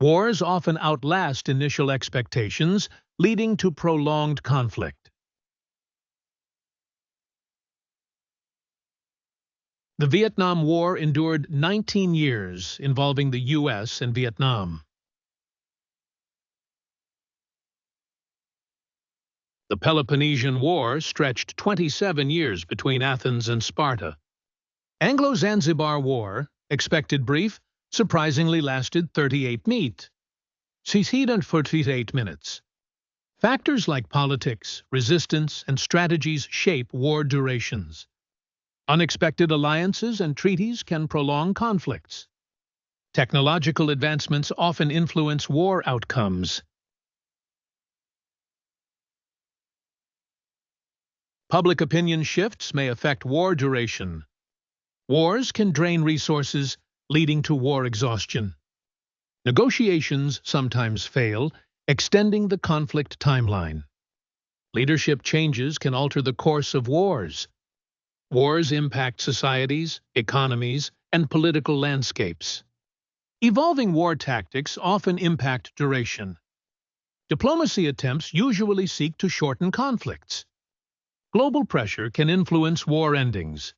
Wars often outlast initial expectations, leading to prolonged conflict. The Vietnam War endured 19 years, involving the U.S. and Vietnam. The Peloponnesian War stretched 27 years between Athens and Sparta. Anglo-Zanzibar War, expected brief, surprisingly lasted 48 minutes. Factors like politics, resistance, and strategies shape war durations. Unexpected alliances and treaties can prolong conflicts. Technological advancements often influence war outcomes. Public opinion shifts may affect war duration. Wars can drain resources, leading to war exhaustion. Negotiations sometimes fail, extending the conflict timeline. Leadership changes can alter the course of wars. Wars impact societies, economies, and political landscapes. Evolving war tactics often impact duration. Diplomacy attempts usually seek to shorten conflicts. Global pressure can influence war endings.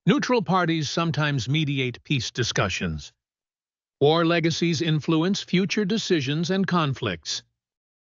Neutral parties sometimes mediate peace discussions. War legacies influence future decisions and conflicts.